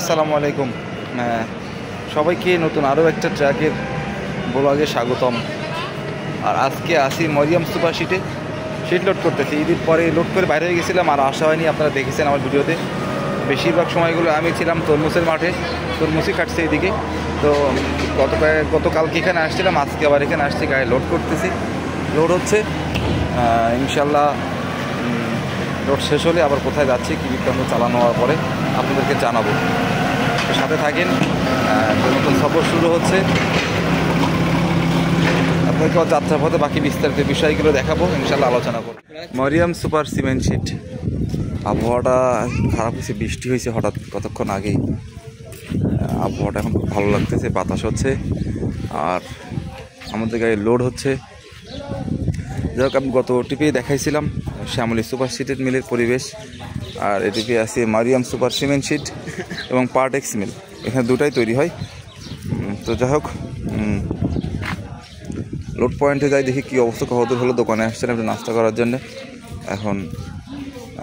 আসসালামু আলাইকুম। সবাইকে নতুন আরও একটা ট্র্যাকের ব্লগে স্বাগতম। আর আজকে আসি মরিয়াম সুপার শিটে শিট লোড করতেছি। ঈদের পরে লোড করে বাইরে হয়ে গেছিলাম, আর আসা হয়নি। আপনারা দেখেছেন আমার ভিডিওতে বেশিরভাগ সময়গুলো আমি ছিলাম তরমুজের মাঠে, তরমুজই কাটছে এদিকে। তো গতকালকে এখানে আসছিলাম, আজকে আবার এখানে আসছি, গাড়ি লোড করতেছি। লোড হচ্ছে ইনশাল্লাহ। লোড শেষ হলে আবার কোথায় যাচ্ছি, কী বৃত্তান্ত চালানো হওয়ার পরে আপনাদেরকে জানাবো। সাথে থাকেন, নতুন সফর শুরু হচ্ছে। আপনাদেরকে যাত্রাপথে বাকি বিস্তারিত বিষয়গুলো দেখাবো, ইনশাল্লাহ আলোচনা করব। Mariam super cement sheet. আবহাওয়াটা খারাপ হয়েছে, বৃষ্টি হয়েছে হঠাৎ কতক্ষণ আগেই। আবহাওয়াটা এখন খুব ভালো লাগতেছে, বাতাস হচ্ছে, আর আমাদের গাড়ি লোড হচ্ছে। যাই হোক, আমি গত টিপে দেখাইছিলাম শ্যামলী সুপার শিটের মিলের পরিবেশ, আর এটিপে আছে মারিয়াম সুপার সিমেন্ট শিট এবং পার্টেক্স মিল। এখানে দুটাই তৈরি হয়। তো যাই হোক, লোড পয়েন্টে যাই, দেখি কী অবস্থা। কতদূর হলো, দোকানে আসছেন আপনি নাস্তা করার জন্য এখন।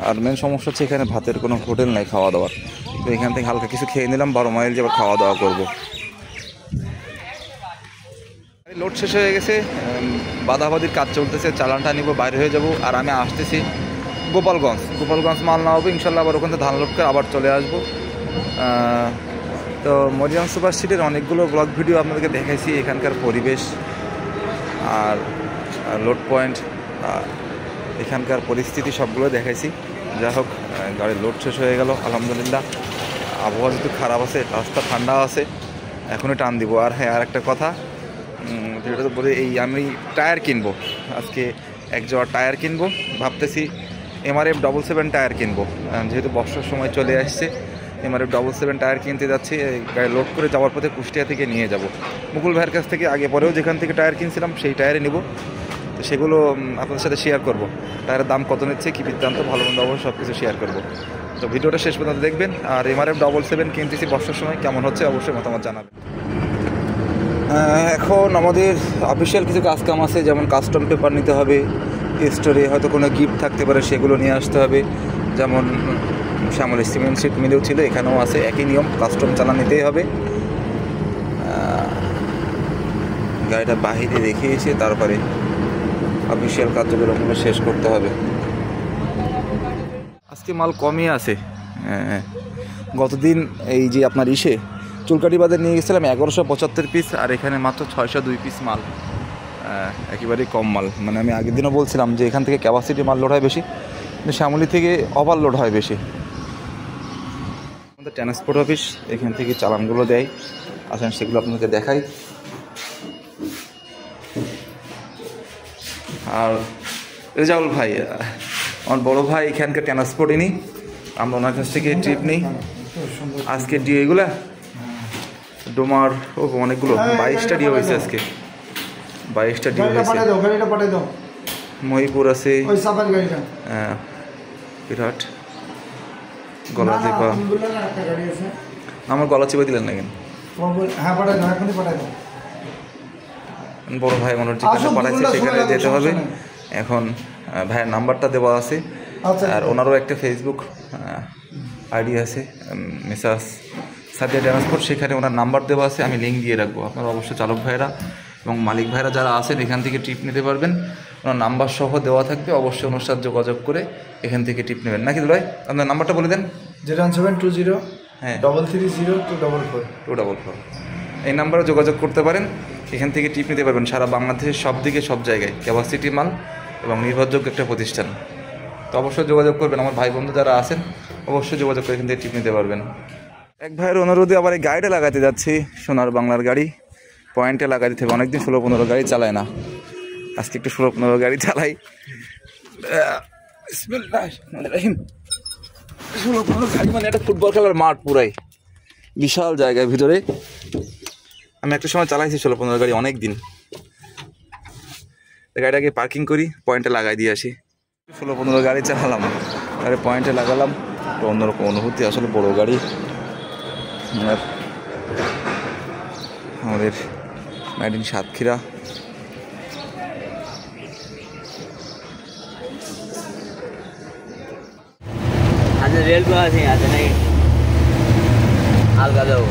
আর মেন সমস্যা হচ্ছে এখানে ভাতের কোনো হোটেল নাই খাওয়া দাওয়ার। তো এখান থেকে হালকা কিছু খেয়ে নিলাম, 12 মাইল যে আবার খাওয়া দাওয়া করবো। লোড শেষ হয়ে গেছে, বাদাবাদির কাজ চলতেছে, চালানটা নিব, বাইরে হয়ে যাব। আর আমি আসতেছি গোপালগঞ্জ মাল না হবে ইনশাল্লাহ। আবার ওখান থেকে ধান লোড করে আবার চলে আসবো। তো মরিয়াম সুপার শিটের অনেকগুলো ব্লগ ভিডিও আপনাদেরকে দেখাইছি, এখানকার পরিবেশ আর লোড পয়েন্ট, এখানকার পরিস্থিতি সবগুলো দেখাইছি। যাই হোক, গাড়ির লোড শেষ হয়ে গেল আলহামদুলিল্লাহ। আবহাওয়া যেহেতু খারাপ আছে, রাস্তা ঠান্ডা আছে, এখনই টান দিব। আর হ্যাঁ, আর একটা কথা যেটা তো বলে, আমি টায়ার কিনবো আজকে, এক জোড়া টায়ার কিনবো ভাবতেছি। MRF 777 টায়ার কিনবো, যেহেতু বর্ষার সময় চলে আসছে। MRF 777 টায়ার কিনতে যাচ্ছি, গাড়ি লোড করে যাওয়ার পথে কুষ্টিয়া থেকে নিয়ে যাব। মুকুল ভাইয়ের কাছ থেকে আগে পরেও যেখান থেকে টায়ার কিনছিলাম সেই টায়ারে নিব। তো সেগুলো আপনাদের সাথে শেয়ার করব। টায়ারের দাম কত নিচ্ছে, কী বৃত্তান্ত, ভালো মন্দ অবশ্যই সব কিছু শেয়ার করব। তো ভিডিওটা শেষ পর্যন্ত দেখবেন। আর MRF 777 কিনতেছি বর্ষার সময়, কেমন হচ্ছে অবশ্যই মতামত জানাবেন। এখন আমাদের অফিসিয়াল কিছু কাজকাম আছে, যেমন কাস্টম পেপার নিতে হবে, স্টোরে হয়তো কোনো গিফট থাকতে পারে, সেগুলো নিয়ে আসতে হবে। যেমন শ্যামলী সিমেন্ট শিট মিলেও ছিল, এখানেও আছে একই নিয়ম, কাস্টম চালান নিতেই হবে। গাড়িটা বাহিরে রেখে এসে তারপরে অফিসিয়াল কার্যক্রমগুলো শেষ করতে হবে। আজকে মাল কমই আছে। গতদিন এই যে আপনার চুলকাটি বাজার নিয়ে গেছিলাম 1175 পিস, আর এখানে মাত্র 602 পিস মাল। একেবারেই কম মাল। মানে আমি আগের দিনও বলছিলাম যে এখান থেকে ক্যাপাসিটি মাল লোড হয় বেশি, কিন্তু শ্যামলী থেকে ওভারলোড হয় বেশি। আমাদের ট্রান্সপোর্ট অফিস, এখান থেকে চালানগুলো দেয়। আসেন সেগুলো আপনাকে দেখাই। আর রেজাউল ভাই, আমার বড় ভাই, এখানকার ট্রান্সপোর্টই নিই, আমরা ওনার কাছ থেকে ট্রিপ নিই। আজকে ডিও এগুলা ডোমার অনেকগুলো, 22টা ডিও হয়েছে আজকে, 22টা ডিও হয়েছে। মহিপুর আছে, বিরাট গলা চেপা। আমার গলা চেপা দিলেন না কেন? বড় ভাই মনোর যেখানে পাঠাইছে সেখানে যেতে হবে। এখন ভাইয়ের নাম্বারটা দেওয়া আছে, আর ওনারও একটা ফেসবুক আইডি আছে, মিসাস সাদিয়া ট্রান্সপোর্ট, সেখানে ওনার নাম্বার দেওয়া আছে, আমি লিঙ্ক দিয়ে রাখবো। আপনারা অবশ্যই চালক ভাইয়েরা এবং মালিক ভাইয়েরা যারা আছেন এখান থেকে টিপ নিতে পারবেন। ওনার নাম্বার সহ দেওয়া থাকবে, অবশ্যই ওনার সাথে যোগাযোগ করে এখান থেকে টিপ নেবেন। নাকি ভাই, আপনার নাম্বারটা বলে দেন। 01720 হ্যাঁ 330 244। এই নাম্বারে যোগাযোগ করতে পারেন, এখান থেকে টিপ নিতে পারবেন। সারা বাংলাদেশের সব দিকে সব জায়গায় ক্যাপাসিটি মাল এবং নির্ভরযোগ্য একটা প্রতিষ্ঠান। তো অবশ্যই যোগাযোগ করবেন, আমার ভাই বন্ধু যারা আছেন অবশ্যই যোগাযোগ করে এখান থেকে টিপ নিতে পারবেন। এক ভাইয়ের অনুরোধে আবার এই গাড়িটা লাগাতে যাচ্ছি, সোনার বাংলার গাড়ি, পয়েন্টে লাগাতে হবে। অনেকদিন 16-15 গাড়ি চালায় না, আজকে একটু 16-15 গাড়ি চালাই। 16-15 গাড়ি মানে একটা ফুটবল খেলার মাঠ, পুরাই বিশাল জায়গার ভিতরে। আমি একটা সময় চালাইছি 16-15 গাড়ি, অনেক দিন। গাড়িটাকে পার্কিং করি, পয়েন্টে লাগাই দিয়ে আসি। 16-15 গাড়ি চালালাম, আরে পয়েন্টে লাগালাম, তো অন্যরকম অনুভূতি। আসলে বড় গাড়ি। আমাদের মেড ইন সাতক্ষীরা। रेल पे आते नहीं হালকা যাবো।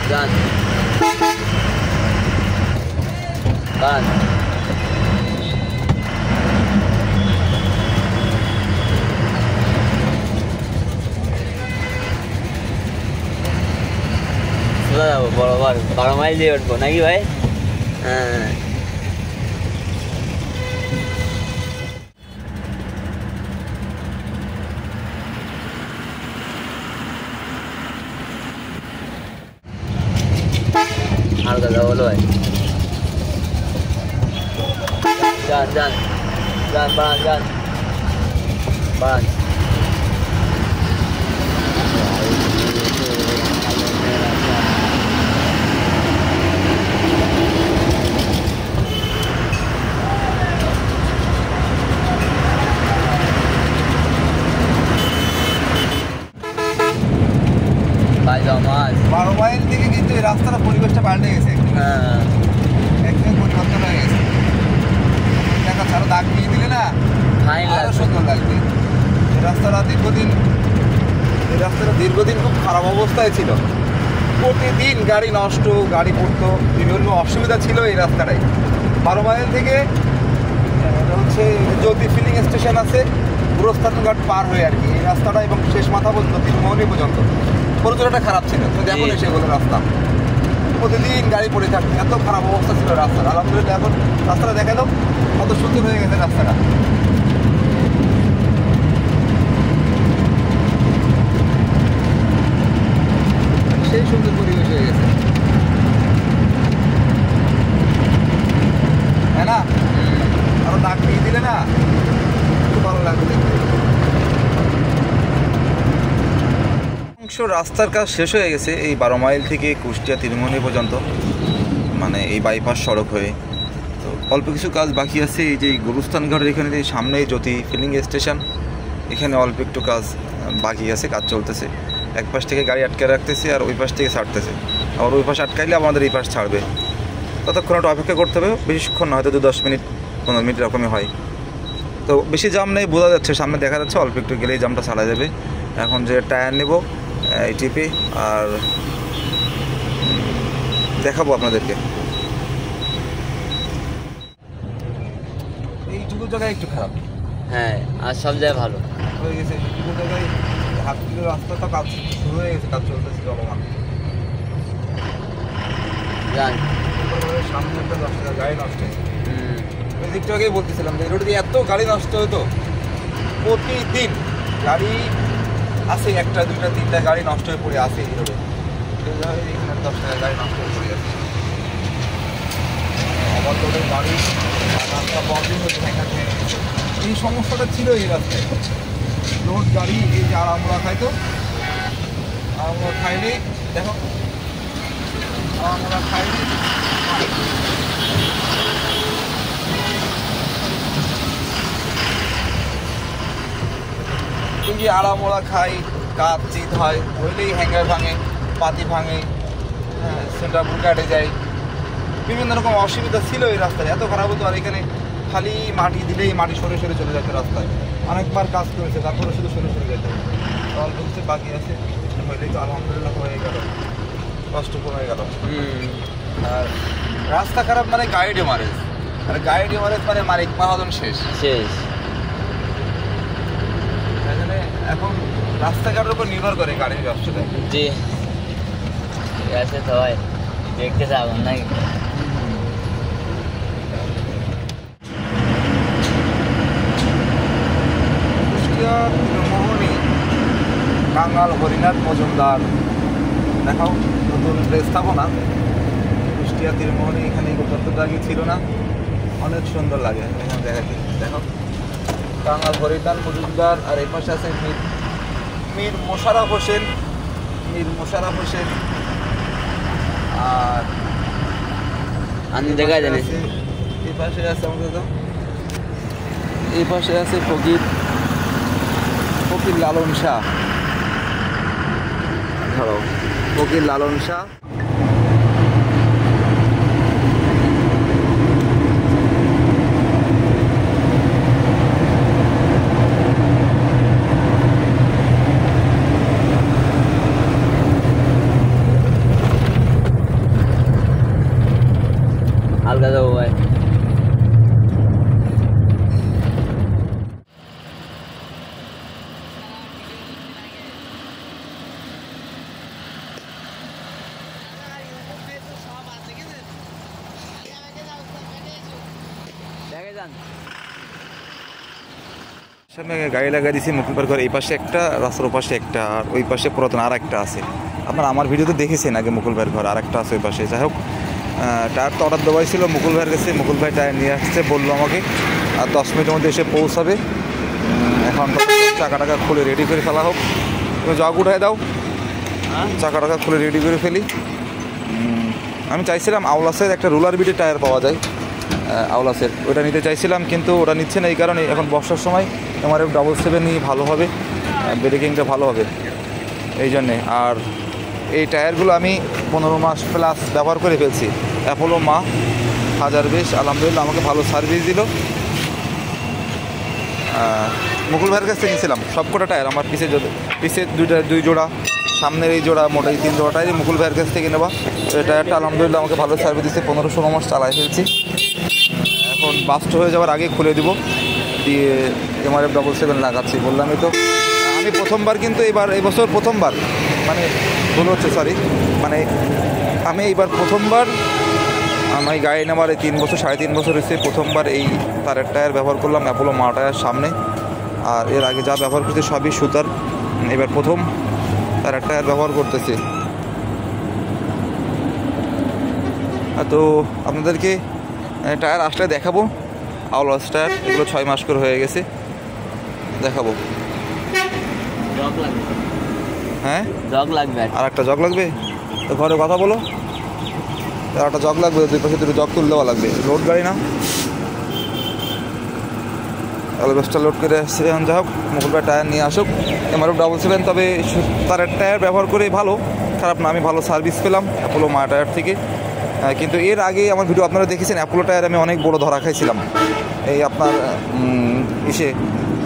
যান যান যাবো বরাবর 12 মাইল দিয়ে উঠবো নাকি ভাই? হ্যাঁ হালকা যাবো বলো ভাই। যান যান যান বাড়ান যান বাড়ান। ভাই যাও মাছ 12 মাইল থেকে কিন্তু এই রাস্তাটা পরিবেশটা পাল্টে গেছে। হ্যাঁ একদম পরিবর্তন হয়ে গেছে। দেখা ছাড়া দাগ দিয়ে দিলে না ফাইন আরো লাগবে। সুন্দর লাগবে। এই রাস্তাটা দীর্ঘদিন খুব খারাপ অবস্থায় ছিল। প্রতিদিন গাড়ি নষ্ট, গাড়ি পড়তো, বিভিন্ন অসুবিধা ছিল এই রাস্তাটায়। 12 মাইল থেকে হচ্ছে জ্যোতি ফিলিং স্টেশন আছে, গুরস্থানঘাট পার হয়ে আর কি এই রাস্তাটা, এবং শেষ মাথা পর্যন্ত তিনমোহনী পর্যন্ত প্রচুরটা খারাপ ছিল। তো দেখুন সেগুলো রাস্তা প্রতিদিন গাড়ি পড়ে থাকতো, এত খারাপ অবস্থা ছিল রাস্তার। আলহামদুলিল্লাহ এখন রাস্তাটা দেখা দাও কত সুন্দর হয়ে গেছে রাস্তাটা। সেই সুন্দর পরিবেশ হয়ে গেছে, তাই না? আরো দাগ দিয়ে দিলে না খুব ভালো লাগবে দেখতে। অংশ রাস্তার কাজ শেষ হয়ে গেছে এই 12 মাইল থেকে কুষ্টিয়া তিরমোহনী পর্যন্ত, মানে এই বাইপাস সড়ক হয়ে। তো অল্প কিছু কাজ বাকি আছে। এই যে গুরুস্থানঘাটের এখানে যে সামনে জ্যোতি ফিলিং স্টেশন, এখানে অল্প একটু কাজ বাকি আছে, কাজ চলতেছে। এক পাশ থেকে গাড়ি আটকে রাখতেছে আর ওই পাশ থেকে ছাড়তেছে, আবার ওই পাশ আটকাইলে আমাদের এই পাশ ছাড়বে। ততক্ষণ একটু অপেক্ষা করতে হবে, বেশিক্ষণ না, হয়তো 10 মিনিট 15 মিনিট এরকমই হয়। তো বেশি জাম নেই, বোঝা যাচ্ছে সামনে দেখা যাচ্ছে, অল্প একটু গেলেই জামটা ছাড়া যাবে। এখন যে টায়ার নেব এই টিপে আর দেখাবো আপনাদেরকে। এইটুকু জায়গায় একটু খারাপ, হ্যাঁ আর সব জায়গায় ভালো হয়ে গেছে। এইটুকু জায়গায় হাফ কিলো রাস্তাটা কাজ শুরু হয়ে গেছে, কাজ চলতেছে চলমান। যান সামনে একটা 10,000 গাড়ি নষ্ট হয়েছে। ওই দিকটা আগেই বলতেছিলাম যে রোডে এত গাড়ি নষ্ট হতো, প্রতিদিন গাড়ি আছে, একটা দুইটা তিনটা গাড়ি নষ্ট হয়ে পড়ে আছে এই রোডে। এখানে 10,000 গাড়ি নষ্ট হয়ে পড়ে আছে। আবার রোডের গাড়ি রাস্তা প্রবলেম হচ্ছে এখানে। এই সমস্যাটা ছিল এই রাস্তায়, রোড গাড়ি এই যে আড়ামোড়া খাইতো, আড়ামোড়া খাইলে দেখো আড়ামোড়া খাইলে যে আড়ামোড়া খাই, কাজ চিত হয়, হইলেই হ্যাঙ্গার ভাঙে, পাতি ভাঙে, হ্যাঁ সেন্টার বুক কাটে যায়, বিভিন্ন রকম অসুবিধা ছিল এই রাস্তায়। এত খারাপ হতো, আর এখানে খালি মাটি দিলেই মাটি সরে সরে চলে যেত রাস্তায়। অনেকবার কাজ করেছে, তারপরে শুধু সরে সরে যেত। অল্প কিছু বাকি আছে, হইলেই তো আলহামদুলিল্লাহ হয়ে গেল, কষ্ট কমে গেল। আর রাস্তা খারাপ মানে গাড়ি ডেমারেজ, আর গাড়ি ডেমারেজ মানে মালিক মহাজন শেষ শেষ। এখন রাস্তাঘাটের উপর নির্ভর করে গাড়ির ব্যবসাটা। জি ঠিক আছে, সবাই দেখতে যাবেন নাকি? কুষ্টিয়া তিরমোহনী কাঙ্গাল হরিনাথ মজুমদার দেখাও নতুন স্থাপনা। কুষ্টিয়া তিরমোহনী এখানে যতটা আগে ছিল না, অনেক সুন্দর লাগে এখানে দেখাতে। দেখো কাঙ্গাল হরিনাথ মজুমদার, আর এই পাশে আছে মীর মোশাররফ হোসেন, আর আমি দেখা জানি এই পাশে আছে আমাদের, তো এই পাশে আছে ফকির লালন শাহ। ধরো ফকির লালন শাহ, হালকা যাবো ভাই। দেখে যান সামনে গাড়ি লাগিয়ে দিয়েছি মুকুল পার ঘর, এই পাশে একটা, রাস্তার ওপাশে একটা, আর ওই পাশে পুরাতন আর একটা আছে। আপনারা আমার ভিডিওতে দেখেছেন আগে মুকুল ভাইয়ের ঘর, আর একটা আছে ওই পাশে। যাই হোক, টায়ার তো অর্ডার দেওয়াই ছিল মুকুল ভাইয়ের কাছে, মুকুল ভাই টায়ার নিয়ে আসছে বললো আমাকে, আর 10 মিনিটের মধ্যে এসে পৌঁছাবে। এখন চাকা টাকা খুলে রেডি করে ফেলা হোক। তুমি জগ উঠায় দাও, চাকা টাকা খুলে রেডি করে ফেলি। আমি চাইছিলাম আউলাসের একটা রোলার বিটে টায়ার পাওয়া যায়, আউলাসের, ওটা নিতে চাইছিলাম, কিন্তু ওটা নিচ্ছে না। এই কারণে এখন বর্ষার সময় MRF 777 নিয়ে ভালো হবে, ব্রেকিংটা ভালো হবে এই জন্যে। আর এই টায়ারগুলো আমি 15 মাস প্লাস ব্যবহার করে ফেলছি। অ্যাপোলো মা 1020 আলহামদুলিল্লাহ আমাকে ভালো সার্ভিস দিল। মুকুল ভাইয়ের কাছ থেকে নিয়েছিলাম সবকটা টায়ার, আমার পিছে দুই জোড়া, সামনের এই জোড়া, মোটা এই 3 জোড়া টায়ারই মুকুল ভাইয়ের কাছ থেকে নেওয়া। এই টায়ারটা আলহামদুলিল্লাহ আমাকে ভালো সার্ভিস দিচ্ছে, 15-16 মাস চালাই ফেলছি। এখন বাস্ট হয়ে যাওয়ার আগে খুলে দিব, দিয়ে MRF 777 লাগাচ্ছি। বললামই তো আমি প্রথমবার, কিন্তু এই বছর প্রথমবার, মানে ভুল হচ্ছে, সরি, মানে আমি এইবার প্রথমবার, আমি গাড়ি নেওয়ার এই 3 বছর 3.5 বছর হয়েছে, প্রথমবার এই তারের টায়ার ব্যবহার করলাম অ্যাপোলো মা টায়ার সামনে। আর এর আগে যা ব্যবহার করছি সবই সুতার, এবার প্রথম তারের টায়ার ব্যবহার করতেছি। তো আপনাদেরকে টায়ার আসলে দেখাবো, আউলাস টায়ার, এগুলো 6 মাস করে হয়ে গেছে, দেখাবো। হ্যাঁ, জগ লাগবে, আর একটা জগ লাগবে, তো ঘরে কথা বলো, আর একটা জগ লাগবে, 2 পাশে 2 জগ তুলে দেওয়া লাগবে। লোড গাড়ি না, অ্যালবেস্টার লোড করে আসছে। এখন যা হোক, মুকুল ভাই টায়ার নিয়ে আসুক, MRF 777। তবে তারের টায়ার ব্যবহার করে ভালো, খারাপ না, আমি ভালো সার্ভিস পেলাম অ্যাপোলো মা টায়ার থেকে। কিন্তু এর আগে আমার ভিডিও আপনারা দেখেছেন, অ্যাপোলো টায়ার আমি অনেক বড় ধরা খাইছিলাম। এই আপনার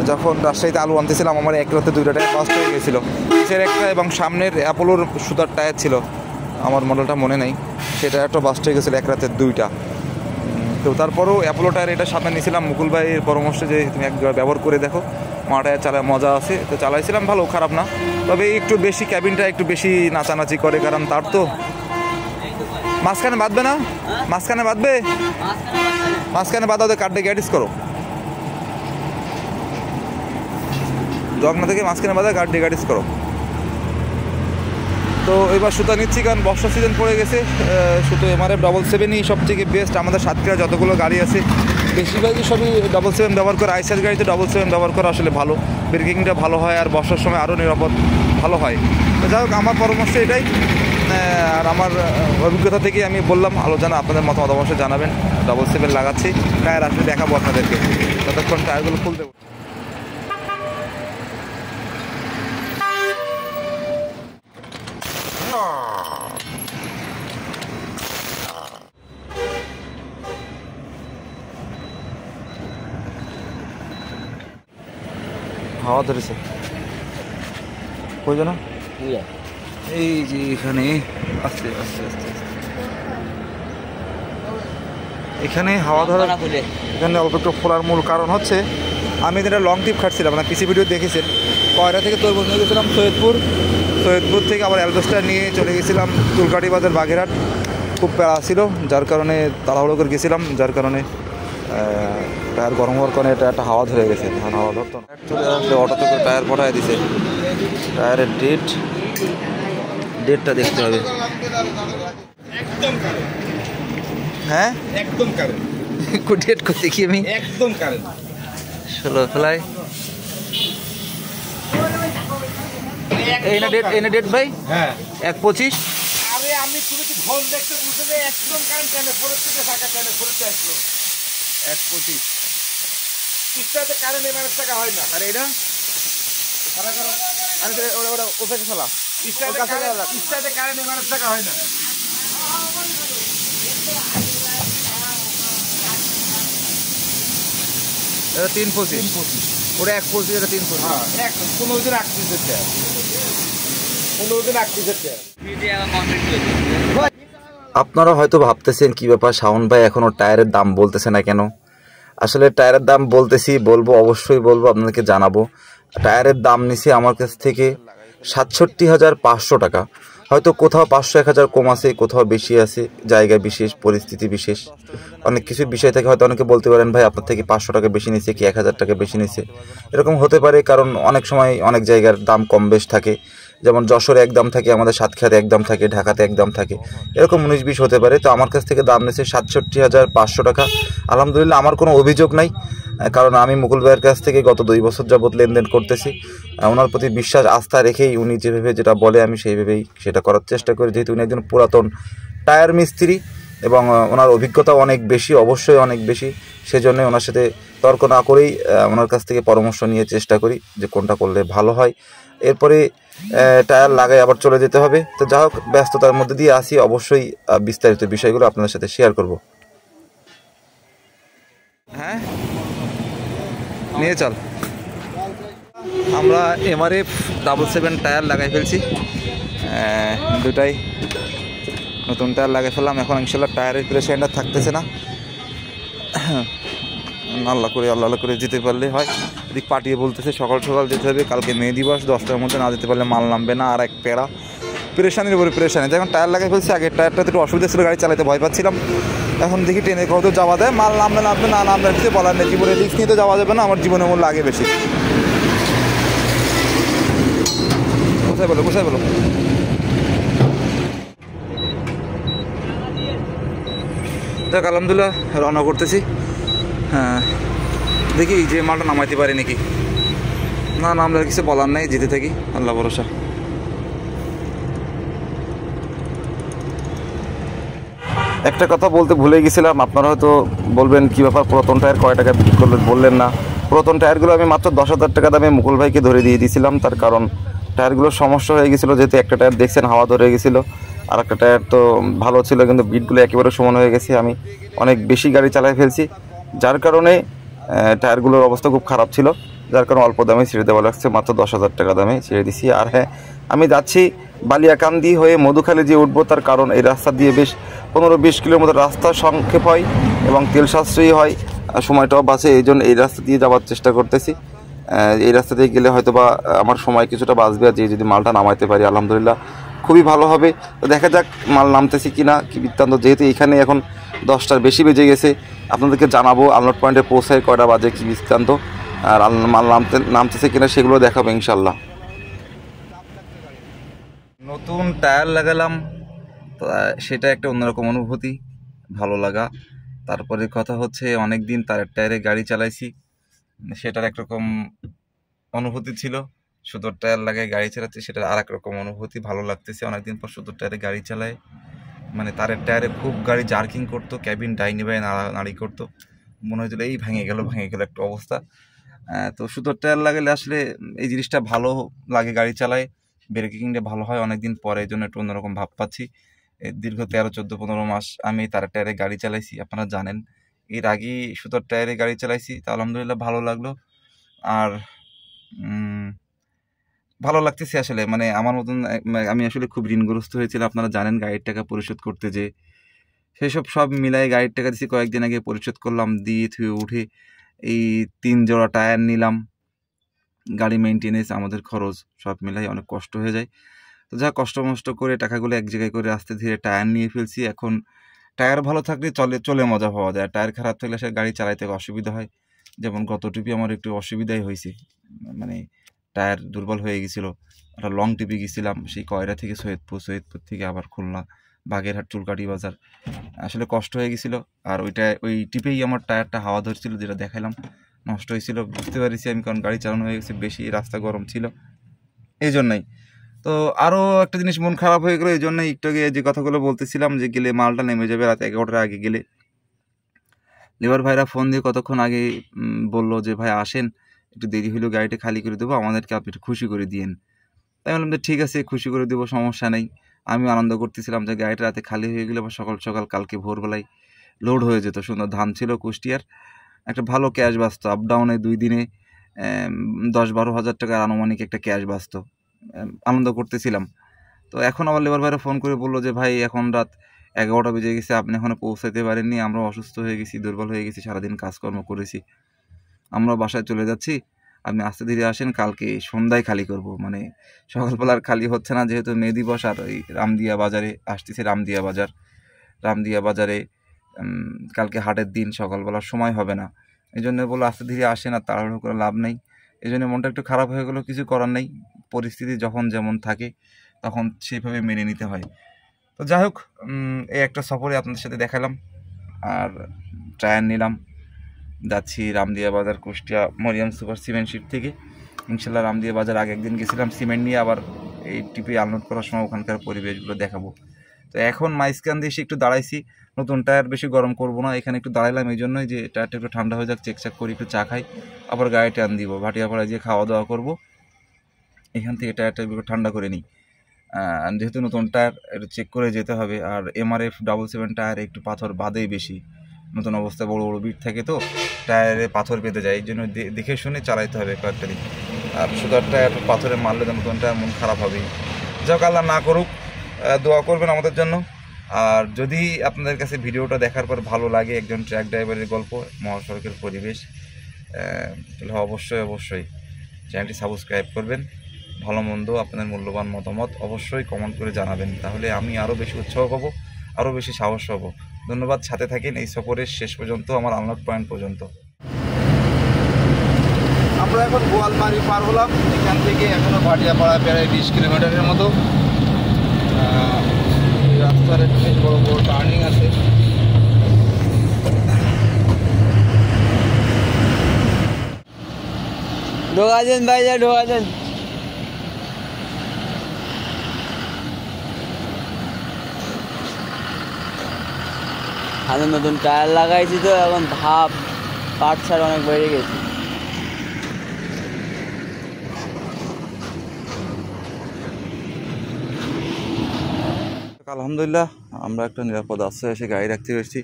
যখন রাজশাহীতে আলু আনতেছিলাম, আমার এক রাতে 2টা টায়ার বাস্ট হয়ে গেছিলো, পিছের একটা এবং সামনের অ্যাপোলোর সুতার টায়ার ছিল, আমার মডেলটা মনে নেই, সেটা একটা বাস্ট হয়ে গেছিলো এক রাতে 2টা। তো তারপরেও অ্যাপোলো টায়ার এটা সামনে নিয়েছিলাম মুকুল ভাইয়ের পরামর্শে, যে তুমি একবার ব্যবহার করে দেখো, মা টায়ার চালায় মজা আছে। তো চালাইছিলাম, ভালো, খারাপ না। তবে একটু বেশি ক্যাবিনটা একটু বেশি নাচানাচি করে, কারণ তার তো মাঝখানে বাঁধবে না, মাঝখানে বাঁধবে, মাঝখানে বাঁধা ওদের কার্ডে গ্যাটিস করো, জগনা থেকে মাঝখানে বাঁধা কার্ডে গ্যাটিস করো। তো এবার সুতা নিচ্ছি, কারণ বর্ষা সিজন পড়ে গেছে। সুতো MRF 777ই সব থেকে বেস্ট। আমাদের সাতক্ষীরা যতগুলো গাড়ি আছে বেশিরভাগই সবই 777 ব্যবহার করে। আইসার গাড়িতে 777 ব্যবহার করা আসলে ভালো, ব্রেকিংটা ভালো হয়, আর বর্ষার সময় আরও নিরাপদ ভালো হয়। তো যাই হোক, আমার পরামর্শ এটাই, আর আমার অভিজ্ঞতা থেকে আমি বললাম, আলোচনা আপনাদের মতামত অবশ্যই জানাবেন। 777 লাগাচ্ছি, টায়ার আসলে দেখাবো আপনাদেরকে, ততক্ষণ টায়ারগুলো খুলতে। হাওয়া ধরেছে, কই যেন এই যে এখানে, আস্তে আস্তে আস্তে এখানে হাওয়া ধরা, এখানে অল্প একটু ফোলার মূল কারণ হচ্ছে আমি এটা লং ট্রিপ খাটছিলাম, মানে পিসি ভিডিও দেখেছেন, কয়রা থেকে তরমুজ নিয়ে গেছিলাম সৈয়দপুর থেকে আবার অ্যালবেস্টার নিয়ে চলে গেছিলাম তুলকাটি বাজার বাগেরহাট। খুব প্যারা ছিল, যার কারণে তাড়াহুড়ো করে গেছিলাম, যার কারণে টায়ার গরম হওয়ার কারণে এটা একটা হাওয়া ধরে গেছে, হাওয়া ধরতো না। চলে আসলে অটোতে করে টায়ার পাঠায় দিছে, টায়ারের ডেটটা দেখতে হবে। হ্যাঁ, একদম কারেন্ট, ডেট করে দেখি আমি, একদম কারেন্ট 16 ফেলাই। এই না ডেট ভাই, হ্যাঁ 1/25। আরে আমি তুমি কি ফোন দেখতে বুঝতে যে একদম কারেন্ট টানে ফোন থেকে টাকা টানে ফোনতে আসলো 1/25। কিস্তাতে কারেন্ট এমআর টাকা হয় না। আরে এটা আরে ওটা ওপরে ফেলা, কিস্তাতে কারেন্ট এমআর টাকা হয় না। এটা 3/25, ওটা 1/25, এটা 3/25। হ্যাঁ, 15 দিন 38 টাকা, 15 দিন 38 টাকা। আপনারা হয়তো ভাবতেছেন কি ব্যাপার, শাওন ভাই এখনও টায়ারের দাম বলতেছে না কেন? আসলে টায়ারের দাম বলবো, অবশ্যই বলবো, আপনাদেরকে জানাবো। টায়ারের দাম নিছে আমার কাছ থেকে ৬৭,৫০০ টাকা। হয়তো কোথাও ৫০০-১,০০০ কম আছে, কোথাও বেশি আছে, জায়গা বিশেষ, পরিস্থিতি বিশেষ, অনেক কিছু বিষয় থেকে হয়তো অনেকে বলতে পারেন ভাই আপনার থেকে ৫০০ টাকা বেশি নিচ্ছে কি ১,০০০ টাকা বেশি নিচ্ছে। এরকম হতে পারে, কারণ অনেক সময় অনেক জায়গার দাম কম বেশ থাকে। যেমন যশোরে এক দাম থাকে, আমাদের সাতক্ষীরাতে এক দাম থাকে, ঢাকাতে এক দাম থাকে, এরকম ১৯-২০ হতে পারে। তো আমার কাছ থেকে দাম নিচ্ছে ৬৭,৫০০ টাকা। আলহামদুলিল্লাহ, আমার কোনো অভিযোগ নাই, কারণ আমি মুকুল ভাইয়ের কাছ থেকে গত ২ বছর যাবৎ লেনদেন করতেছি। ওনার প্রতি বিশ্বাস আস্থা রেখেই উনি যেভাবে যেটা বলে আমি সেইভাবেই সেটা করার চেষ্টা করি, যেহেতু উনি একজন পুরাতন টায়ার মিস্ত্রি এবং ওনার অভিজ্ঞতা অনেক বেশি, অবশ্যই অনেক বেশি। সেজন্য ওনার সাথে তর্ক না করেই ওনার কাছ থেকে পরামর্শ নিয়ে চেষ্টা করি যে কোনটা করলে ভালো হয়। এরপরে টায়ার লাগাই আবার চলে যেতে হবে। তো যা হোক, ব্যস্ততার মধ্যে দিয়ে আসি, অবশ্যই বিস্তারিত বিষয়গুলো আপনাদের সাথে শেয়ার করব। হ্যাঁ, নিয়ে চল। আমরা MRF 777 টায়ার লাগাই ফেলছি, দুটাই নতুন টায়ার লাগাই ফেললাম। এখন ইনশাল্লাহ টায়ারের প্রেশারটা থাকতেছে না, আল্লাহ করে যেতে পারলে হয়। এদিক পাঠিয়ে বলতেছে সকাল সকাল যেতে হবে, কালকে মে দিবস, 10টার মধ্যে না যেতে পারলে মাল নামবে না। আর এক পেরেশানির উপরে পেরেশানি। যখন টায়ার লাগাই ফেলছি, আগের টায়ারটাতে একটু অসুবিধা ছিল, গাড়ি চালাতে ভয় পাচ্ছিলাম। এখন দেখি ট্রেনে কত যাওয়া দেয়, মাল নামবে না নামবে, কিছু বলার নেই। জীবনে রিস্ক নিয়ে তো যাওয়া যাবে না, আমার জীবনের মূল্য আগে বেশি। কোথায় বলো দেখ, আলহামদুলিল্লাহ রওনা করতেছি। হ্যাঁ, দেখি যে মালটা নামাইতে পারি নাকি। না নামলে কিছু বলার নেই, যেতে থাকি, আল্লাহ ভরসা। একটা কথা বলতে ভুলে গেছিলাম, আপনারা হয়তো বলবেন কী ব্যাপার, পুরাতন টায়ার কয় টাকা বিক্রি করলে বললেন না। পুরাতন টায়ারগুলো আমি মাত্র 10,000 টাকা দামে মুকুল ভাইকে ধরে দিয়ে দিয়েছিলাম। তার কারণ টায়ারগুলোর সমস্যা হয়ে গেছিলো, যেহেতু একটা টায়ার দেখছেন হাওয়া ধরে গেছিলো, আর একটা টায়ার তো ভালো ছিল, কিন্তু বিটগুলো একেবারে সমান হয়ে গেছে। আমি অনেক বেশি গাড়ি চালাই ফেলছি, যার কারণে টায়ারগুলোর অবস্থা খুব খারাপ ছিল, যার কারণে অল্প দামে ছেড়ে দেওয়া লাগছে, মাত্র 10,000 টাকা দামে ছেড়ে দিছি। আর হ্যাঁ, আমি যাচ্ছি বালিয়াকান্দি হয়ে মধুখালী যে উঠবো, তার কারণ এই রাস্তা দিয়ে বেশ 15-20 কিলোমিটার রাস্তা সংক্ষেপ হয় এবং তেল সাশ্রয়ী হয়, সময়টাও বাঁচে। এই জন্য এই রাস্তা দিয়ে যাওয়ার চেষ্টা করতেছি। এই রাস্তা দিয়ে গেলে হয়তো বা আমার সময় কিছুটা বাঁচবে, আর যে যদি মালটা নামাইতে পারি আলহামদুলিল্লাহ খুবই ভালো হবে। তো দেখা যাক মাল নামতেছি কিনা, কি বৃত্তান্ত। যেহেতু এখানে এখন 10টার বেশি বেজে গেছে, আপনাদেরকে জানাবো আনলোড পয়েন্টে পৌঁছায় কয়টা বাজে, কি বৃত্তান্ত, আর মাল নামতেছে কিনা সেগুলো দেখাবো ইনশাল্লাহ। নতুন টায়ার লাগালাম, তো সেটা একটা অন্যরকম অনুভূতি, ভালো লাগা। তারপরে কথা হচ্ছে অনেক দিন তারের টায়ারে গাড়ি চালাইছি, সেটার একরকম অনুভূতি ছিল। সুতোর টায়ার লাগাই গাড়ি চালাচ্ছি, সেটার আর এক রকম অনুভূতি, ভালো লাগতেছে। অনেকদিন পর সুতোর টায়ারে গাড়ি চালায়, মানে তারের টায়ারে খুব গাড়ি জার্কিং করতো, ক্যাবিন ডাইনি বাই নাড়ি করতো, মনে হয়েছিল এই ভেঙে গেল একটা অবস্থা। তো সুতোর টায়ার লাগালে আসলে এই জিনিসটা ভালো লাগে, গাড়ি চালায়, ব্রেকিংটা ভালো হয় অনেকদিন পরে, এই জন্য একটু অন্যরকম ভাব পাচ্ছি। দীর্ঘ 13-14-15 মাস আমি তারের টায়ারে গাড়ি চালাইছি, আপনারা জানেন। এর আগেই সুতোর টায়ারে গাড়ি চালাইছি, তা আলহামদুলিল্লাহ ভালো লাগলো। আর ভালো লাগতেছে আসলে, মানে আমার মতন আমি আসলে খুব ঋণগ্রস্ত হয়েছিলাম, আপনারা জানেন, গাড়ির টাকা পরিশোধ করতে যে সেসব সব মিলাই গাড়ির টাকা দিচ্ছি, কয়েকদিন আগে পরিশোধ করলাম, দিয়ে থুয়ে উঠে এই 3 জোড়া টায়ার নিলাম, গাড়ি মেনটেনেন্স, আমাদের খরচ সব মিলাই অনেক কষ্ট হয়ে যায়। তো যা কষ্ট মষ্ট করে টাকাগুলো এক জায়গায় করে আস্তে ধীরে টায়ার নিয়ে ফেলছি। এখন টায়ার ভালো থাকলে চলে মজা পাওয়া যায়, টায়ার খারাপ থাকলে সে গাড়ি চালাইতে অসুবিধা হয়। যেমন গত ট্রিপে আমার একটু অসুবিধাই হয়েছে, মানে টায়ার দুর্বল হয়ে গেছিলো। একটা লং ট্রিপে গেছিলাম, সেই কয়রা থেকে সৈয়দপুর থেকে আবার খুলনা, বাগেরহাট, চুলকাটি বাজার, আসলে কষ্ট হয়ে গেছিলো। আর ওই ট্রিপেই আমার টায়ারটা হাওয়া ধরছিল, যেটা দেখালাম, নষ্ট হয়েছিল, বুঝতে পারছি আমি, কারণ গাড়ি চালানো হয়ে গেছে বেশি, রাস্তা গরম ছিল, এই জন্যই। তো আরও একটা জিনিস মন খারাপ হয়ে গেলো, এই জন্যই একটু আগে যে কথাগুলো বলতেছিলাম, যে গেলে মালটা নেমে যাবে রাত 11টার আগে গেলে। লেবার ভাইরা ফোন দিয়ে কতক্ষণ আগে বললো যে ভাই আসেন, একটু দেরি হলেও গাড়িটা খালি করে দেবো, আমাদেরকে আপনি একটু খুশি করে দিয়েন। তাই বললাম যে ঠিক আছে, খুশি করে দেবো, সমস্যা নেই। আমি আনন্দ করতেছিলাম যে গাড়িটা রাতে খালি হয়ে গেলে বা সকাল সকাল কালকে ভোরবেলায় লোড হয়ে যেত। সুন্দর ধান ছিল কুষ্টিয়ার, একটা ভালো ক্যাশ বাঁচত, আপ ডাউনে 2 দিনে 10-12 হাজার টাকার আনুমানিক একটা ক্যাশ বাঁচত, আনন্দ করতেছিলাম। তো এখন আবার লেবার ভাইরা ফোন করে বললো যে ভাই এখন রাত 11টা বেজে গেছে, আপনি এখনও পৌঁছাতে পারেননি। আমরা অসুস্থ হয়ে গেছি, দুর্বল হয়ে গেছি, সারাদিন কাজকর্ম করেছি, আমরা বাসায় চলে যাচ্ছি। আপনি আস্তে ধীরে আসেন, কালকে সন্ধ্যায় খালি করব, মানে সকালবেলার খালি হচ্ছে না, যেহেতু মে দিবস। আর ওই রামদিয়া বাজারে আসতেছে, রামদিয়া বাজারে কালকে হাটের দিন, সকালবেলার সময় হবে না। এই জন্য বলো আস্তে ধীরে আসেন, আর তাড়াহুড়ো করে লাভ নেই। এই জন্য মনটা একটু খারাপ হয়ে গেলো, কিছু করার নেই, পরিস্থিতি যখন যেমন থাকে তখন সেইভাবে মেনে নিতে হয়। তো যাই হোক, এই একটা সফরে আপনাদের সাথে দেখালাম, আর ট্রায়াল নিলাম। যাচ্ছি Ramdia Bazar, Kushtia Mariam super cement sheet থেকে। ইনশাল্লাহ রামদিয়া বাজার আগে একদিন গেছিলাম সিমেন্ট নিয়ে, আবার এই ট্রিপে আনলোড করার সময় ওখানকার পরিবেশগুলো দেখাবো। তো এখন মাইজকান দিয়ে এসে একটু দাঁড়াইছি, নতুন টায়ার, বেশি গরম করবো না, এখানে একটু দাঁড়াইলাম এই জন্যই যে টায়ারটা একটু ঠান্ডা হয়ে যাক, চেক করি, একটু চা খাই, আবার গায়ে টান দিব, ভাটিয়াপাড়ায় গিয়ে খাওয়া দাওয়া করবো। এখান থেকে টায়ারটা একটু ঠান্ডা করে নিই, যেহেতু নতুন টায়ার একটু চেক করে যেতে হবে। আর MRF 777 টায়ারে একটু পাথর বাঁধেই বেশি, নতুন অবস্থায় বড় বড় বিট থাকে তো টায়ারে পাথর বেঁধে যায়, এই জন্য দেখে শুনে চালাইতে হবে কয়েকটা দিন। আর সুদার টায়ার পাথরে মারলে তো নতুন টায়ার মন খারাপ হবেই। যাক, আল্লাহ না করুক, দোয়া করবেন আমাদের জন্য। আর যদি আপনাদের কাছে ভিডিওটা দেখার পর ভালো লাগে, একজন ট্রাক ড্রাইভারের গল্প, মহাসড়কের পরিবেশ, তাহলে অবশ্যই চ্যানেলটি সাবস্ক্রাইব করবেন। ভালো মন্দ আপনাদের মূল্যবান মতামত অবশ্যই কমেন্ট করে জানাবেন, তাহলে আমি আরও বেশি উৎসাহ পাবো, আরও বেশি সাহস পাবো। ধন্যবাদ, সাথে থাকেন এই সফরের শেষ পর্যন্ত, আমার আনলোড পয়েন্ট পর্যন্ত। আমরা এখন গোয়ালমারি পার হলাম, এখান থেকে এখনও ভাটিয়াপাড়া প্রায় 20 কিলোমিটারের মতো। রাস্তার বেশ বড় বড় টার্নিং আছে। ঢোকা দেন ভাই, যা ঢোকা দেন। আমি নতুন টায়ার লাগাইছি তো এখন ভাব পাট ছাড় অনেক বেড়ে গেছে। আলহামদুলিল্লাহ, আমরা একটা নিরাপদ আশ্রয় এসে গাড়ি রাখতে পেরেছি।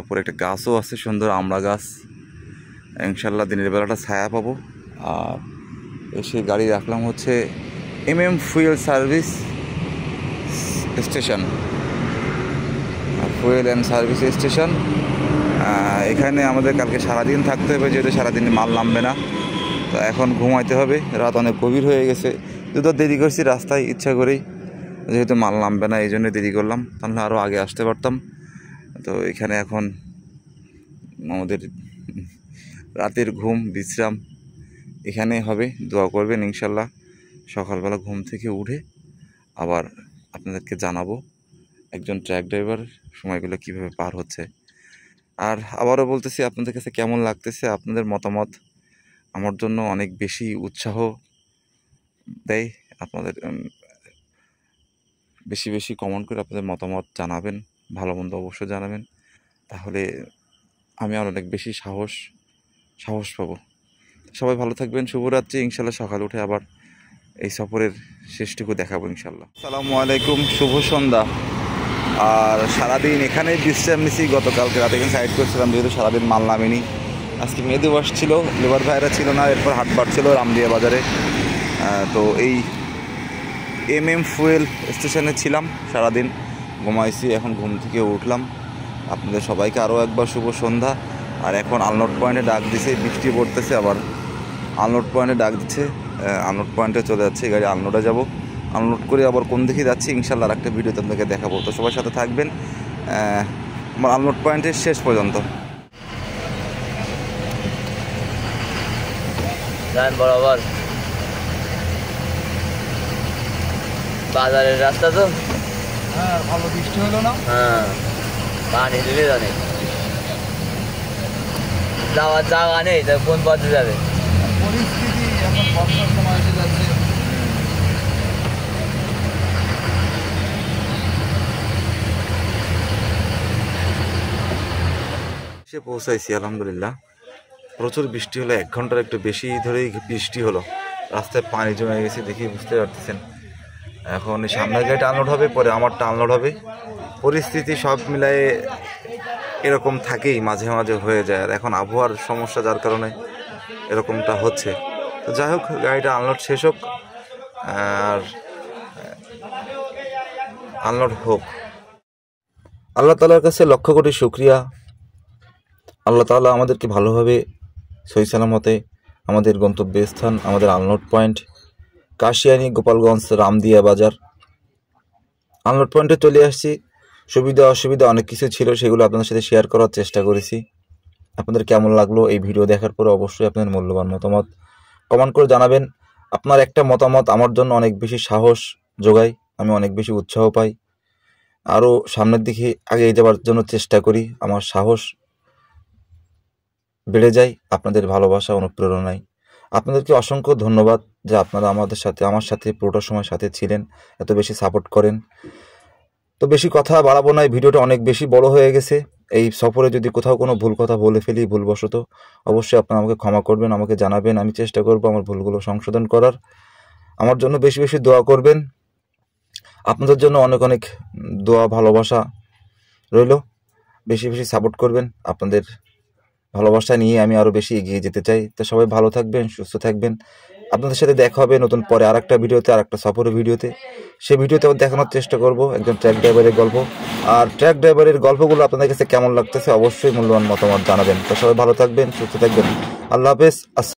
উপরে একটা গাছও আছে, সুন্দর আমড়া গাছ, ইনশাল্লাহ দিনের বেলাটা ছায়া পাবো। আর এসে গাড়ি রাখলাম হচ্ছে MM fuel service station, fuel and service station. এখানে আমাদের কালকে সারাদিন থাকতে হবে, যেহেতু সারাদিন মাল নামবে না। তো এখন ঘুমাইতে হবে, রাত অনেক গভীর হয়ে গেছে, দুটো দেরি করছি রাস্তায় ইচ্ছা করেই, যেহেতু মাল নামবে না এই জন্য দেরি করলাম, তাহলে আরও আগে আসতে পারতাম। তো এখানে এখন আমাদের রাতের ঘুম বিশ্রাম এখানে হবে। দোয়া করবেন ইনশাল্লাহ সকালবেলা ঘুম থেকে উঠে আবার আপনাদেরকে জানাবো একজন ট্রাক ড্রাইভার সময়গুলো কিভাবে পার হচ্ছে। আর আবারও বলতেছি, আপনাদের কাছে কেমন লাগতেছে, আপনাদের মতামত আমার জন্য অনেক বেশি উৎসাহ দেয়। আপনাদের বেশি বেশি কমেন্ট করে আপনাদের মতামত জানাবেন, ভালো মন্দ অবশ্যই জানাবেন, তাহলে আমি আর অনেক বেশি সাহস পাবো। সবাই ভালো থাকবেন, শুভরাত্রি। ইনশাল্লাহ সকালে উঠে আবার এই সফরের শেষটুকু দেখাবো ইনশাল্লাহ। আসসালামু আলাইকুম, শুভ সন্ধ্যা। আর সারাদিন এখানেই বিশ্রাম নিছি, গতকালকে রাতে এখানে সাইড করছিলাম, যেহেতু সারাদিন মাল নামেনি। আজকে মে দিবস ছিল, লেবার ভাইরা ছিল না, এরপর হাটবার ছিল রামদিয়া বাজারে। তো এই MM ফুয়েল স্টেশনে ছিলাম সারাদিন, ঘুমাইছি, এখন ঘুম থেকে উঠলাম। আপনাদের সবাইকে আরও একবার শুভ সন্ধ্যা। আর এখন আনলোড পয়েন্টে ডাক দিছে, বৃষ্টি পড়তেছে, আবার আনলোড পয়েন্টে ডাক দিচ্ছে, আনলোড পয়েন্টে চলে যাচ্ছে, গাড়ি আনলোডে যাব, আনলোড করে আবার কোন দিকে যাচ্ছি ইনশাল্লাহ একটা ভিডিওতে আপনাদেরকে দেখাবো। তো সবার সাথে থাকবেন আমার আনলোড পয়েন্টের শেষ পর্যন্ত। বরাবর বাজারের রাস্তা তো, হ্যাঁ ভালো বৃষ্টি হলো না, হ্যাঁ পানি দিলে অনেক, যাওয়ার জায়গা নেই, তা কোন পথে যাবে। পরিস্থিতি এখন বর্ষার সময় এসে যাচ্ছে। সে পৌঁছাইছি আলহামদুলিল্লাহ। প্রচুর বৃষ্টি হলো, 1 ঘন্টার একটু বেশি ধরেই বৃষ্টি হলো, রাস্তায় পানি জমে গেছে, দেখি বুঝতে পারতেছেন। এখন সামনের গাড়িটা আনলোড হবে, পরে আমারটা আনলোড হবে। পরিস্থিতি সব মিলায়ে এরকম থাকেই, মাঝে মাঝে হয়ে যায়। আর এখন আবহাওয়ার সমস্যা, যার কারণে এরকমটা হচ্ছে। তো যাই হোক, গাড়িটা আনলোড শেষ হোক আর আনলোড হোক। আল্লাহ তাআলার কাছে লক্ষ কোটি শুকরিয়া। আল্লাহ তাআলা আমাদেরকে ভালোভাবে সহি সালামতে আমাদের গন্তব্যস্থান, আমাদের আনলোড পয়েন্ট কাশিয়ানী, গোপালগঞ্জ, রামদিয়া বাজার আনলোড পয়েন্টে চলে আসছি। সুবিধা অসুবিধা অনেক কিছু ছিল, সেগুলো আপনাদের সাথে শেয়ার করার চেষ্টা করেছি। আপনাদের কেমন লাগলো এই ভিডিও দেখার পরে অবশ্যই আপনাদের মূল্যবান মতামত কমেন্ট করে জানাবেন। আপনার একটা মতামত আমার জন্য অনেক বেশি সাহস যোগায়, আমি অনেক বেশি উৎসাহ পাই, আরও সামনের দিকে এগিয়ে যাওয়ার জন্য চেষ্টা করি, আমার সাহস বেড়ে যায় আপনাদের ভালোবাসা অনুপ্রেরণায়। আপনাদেরকে অসংখ্য ধন্যবাদ যে আপনারা আমার সাথে পুরোটা সময় সাথে ছিলেন, এত বেশি সাপোর্ট করেন। তো বেশি কথা বাড়াবো না, ভিডিওটা অনেক বেশি বড় হয়ে গেছে। এই সফরে যদি কোথাও কোনো ভুল কথা বলে ফেলি, ভুলবশত, অবশ্যই আপনারা আমাকে ক্ষমা করবেন, আমাকে জানাবেন, আমি চেষ্টা করব আমার ভুলগুলো সংশোধন করার। আমার জন্য বেশি বেশি দোয়া করবেন, আপনাদের জন্য অনেক অনেক দোয়া ভালোবাসা রইল। বেশি বেশি সাপোর্ট করবেন, আপনাদের ভালোবাসা নিয়ে আমি আরও বেশি এগিয়ে যেতে চাই। তো সবাই ভালো থাকবেন, সুস্থ থাকবেন। আপনাদের সাথে দেখা হবে নতুন পরে আরেকটা ভিডিওতে, আরেকটা সফরের ভিডিওতে। সেই ভিডিওতে আবার দেখানোর চেষ্টা করব একজন ট্রাক ড্রাইভারের গল্প। আর ট্রাক ড্রাইভারের গল্পগুলো আপনাদের কাছে কেমন লাগতেছে অবশ্যই মূল্যবান মতামত জানাবেন। তো সবাই ভালো থাকবেন, সুস্থ থাকবেন। আল্লাহ হাফেজ।